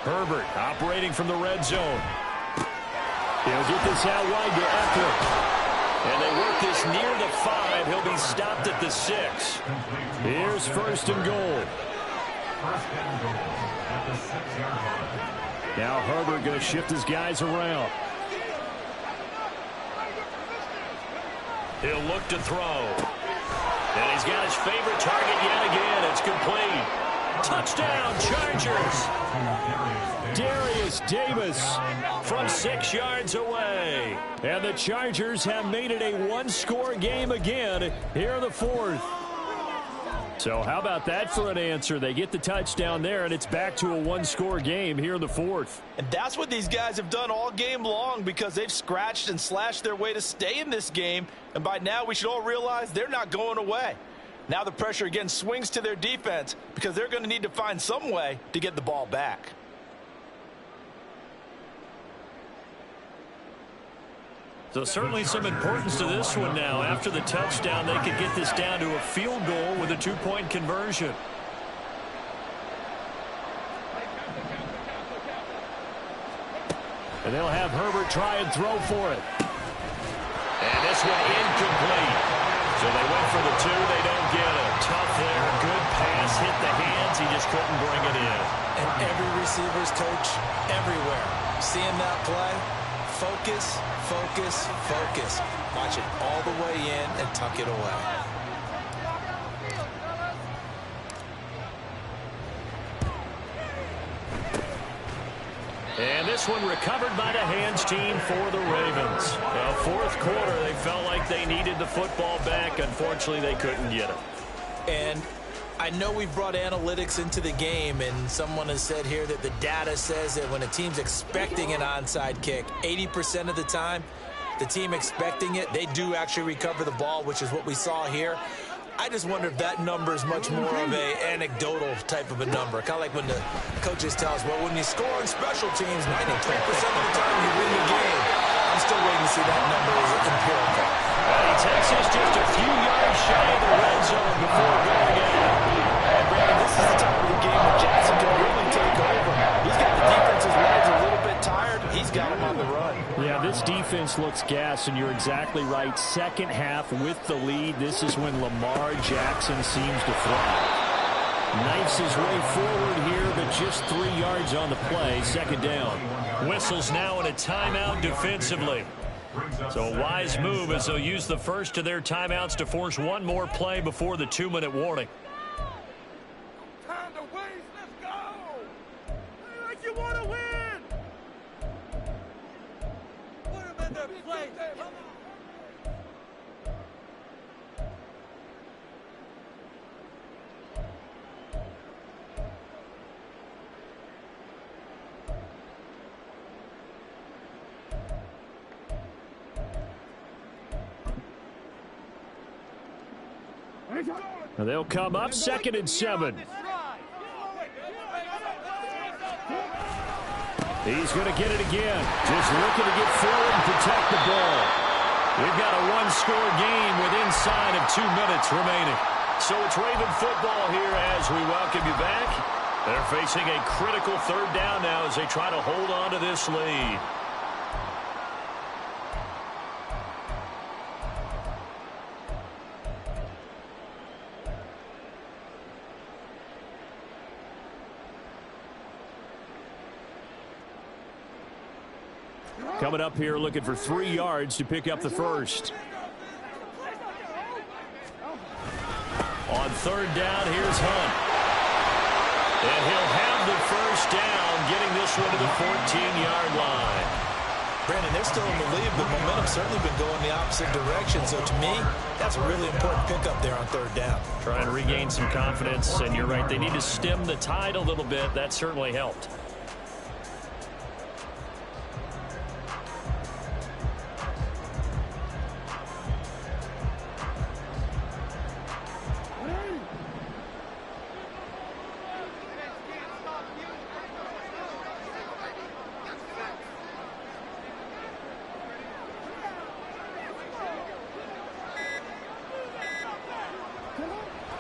Herbert operating from the red zone. He'll get this out wide to Eckler. And they work this near the 5. He'll be stopped at the 6. Here's 1st and goal. Now Herbert going to shift his guys around. He'll look to throw. And he's got his favorite target yet again. It's complete. Touchdown, Chargers. Darius Davis from 6 yards away. And the Chargers have made it a one-score game again here in the 4th. So how about that for an answer? They get the touchdown there, and it's back to a one-score game here in the 4th. And that's what these guys have done all game long because they've scratched and slashed their way to stay in this game. And by now, we should all realize they're not going away. Now the pressure again swings to their defense because they're going to need to find some way to get the ball back. So certainly some importance to this one now. After the touchdown, they could get this down to a field goal with a 2-point conversion. And they'll have Herbert try and throw for it. And this one incomplete. So they went for the 2. They don't get it. Tough there. Good pass. Hit the hands. He just couldn't bring it in. And every receiver's coach everywhere. Seeing that play, focus, focus, focus. Watch it all the way in and tuck it away. And this one recovered by the hands team for the Ravens. The 4th quarter, they felt like they needed the football back. Unfortunately, they couldn't get it. And I know we've brought analytics into the game, and someone has said here that the data says that when a team's expecting an onside kick, 80% of the time, the team expecting it, they do actually recover the ball, which is what we saw here. I just wonder if that number is much more of a anecdotal type of a number. Kind of like when the coaches tell us, well, when you score on special teams, 93% of the time you win the game. I'm still waiting to see that number is empirical. He takes us just a few yards shy of the red zone before going out. And Brandon, this is the time of the game where Jackson can really take over. He's got the defense's legs a little bit tired. He's got them on the run. Yeah, this defense looks gassed, and you're exactly right. Second half with the lead, this is when Lamar Jackson seems to thrive. Knifes his way forward here, but just 3 yards on the play. 2nd down. Whistles now in a timeout defensively. So a wise move as they'll use the first of their timeouts to force one more play before the 2-minute warning. Time to waste. Let's go. Play like you want to win. Put him in their place. They'll come up 2nd and 7. He's going to get it again. Just looking to get forward and protect the ball. We've got a one-score game with inside of 2 minutes remaining. So it's Raven football here as we welcome you back. They're facing a critical 3rd down now as they try to hold on to this lead. Coming up here looking for 3 yards to pick up the first. On third down, here's Hunt. And he'll have the first down, getting this one to the 14-yard line. Brandon, they're still in the lead, but momentum's certainly been going the opposite direction. So to me, that's a really important pickup there on third down. Trying to regain some confidence, and you're right, they need to stem the tide a little bit. That certainly helped.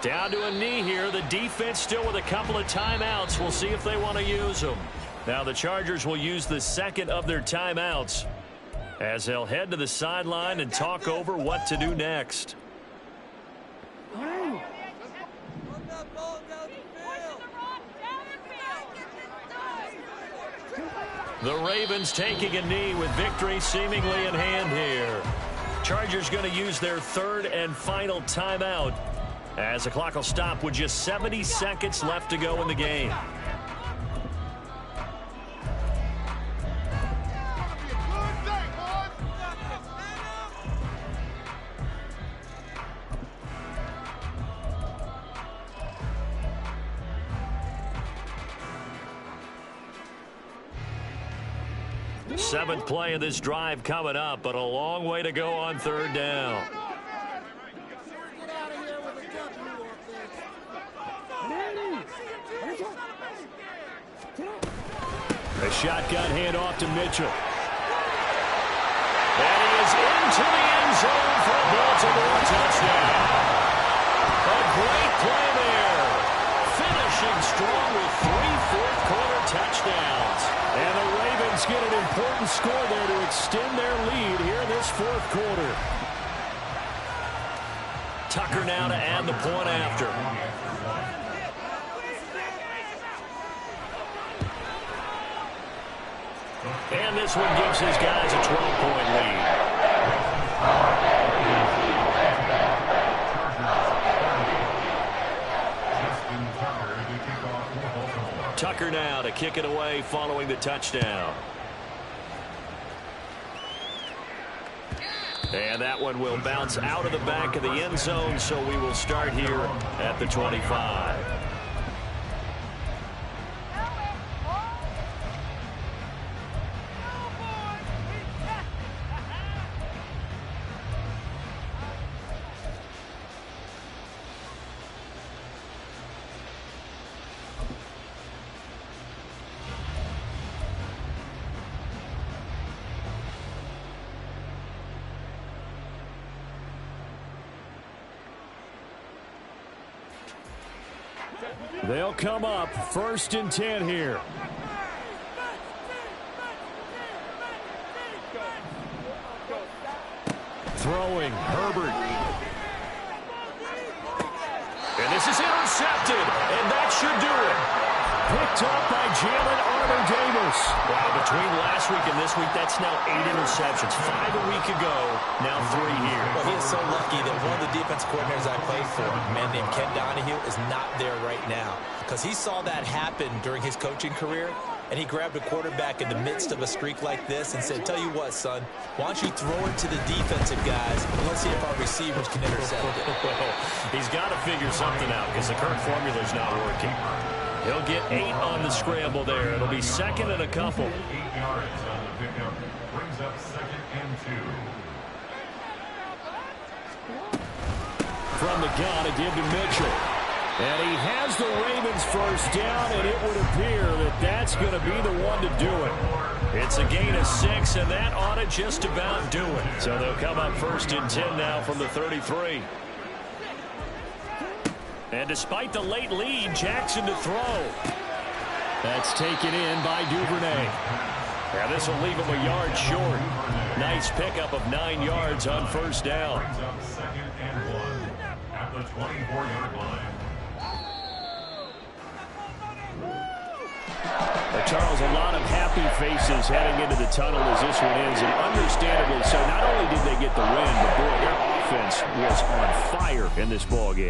Down to a knee here. The defense still with a couple of timeouts. We'll see if they want to use them. Now the Chargers will use the second of their timeouts as they'll head to the sideline and talk over what to do next. The Ravens taking a knee with victory seemingly in hand here. Chargers going to use their third and final timeout as the clock will stop with just 70 seconds left to go in the game. Seventh play of this drive coming up, but a long way to go on third down. A shotgun handoff to Mitchell. And he is into the end zone for a Baltimore touchdown. A great play there. Finishing strong with 3 fourth-quarter touchdowns. And the Ravens get an important score there to extend their lead here in this fourth quarter. Tucker now to add the point after. And this one gives his guys a 12-point lead. Tucker now to kick it away following the touchdown. And that one will bounce out of the back of the end zone, so we will start here at the 25. They'll come up 1st and 10 here. Throwing, Herbert. And this is intercepted, and that should do it. Picked up by Jalen Armour-Davis. Wow, between last week and this week, that's now 8 interceptions. 5 a week ago, now 3 here. Well, he is so lucky that one of the defense coordinators I played for, a man named Ken Donahue, is not there right now. Because he saw that happen during his coaching career, and he grabbed a quarterback in the midst of a streak like this and said, tell you what, son, why don't you throw it to the defensive guys, and let's see if our receivers can intercept it. He's got to figure something out because the current formula is not working. He'll get 8 on the scramble there. It'll be second and a couple. 8 yards on the pickup. Brings up 2nd and 2. From the gun, it did to Mitchell. And he has the Ravens first down, and it would appear that that's going to be the one to do it. It's a gain of 6, and that ought to just about do it. So they'll come up 1st and 10 now from the 33. And despite the late lead, Jackson to throw. That's taken in by Duvernay. Yeah, this will leave him a yard short. Nice pickup of 9 yards on 1st down. Brings up 2nd and 1 at the 24-yard line. A Charles, a lot of happy faces heading into the tunnel as this one ends, and understandably so. Not only did they get the win, but boy, their offense was on fire in this ballgame.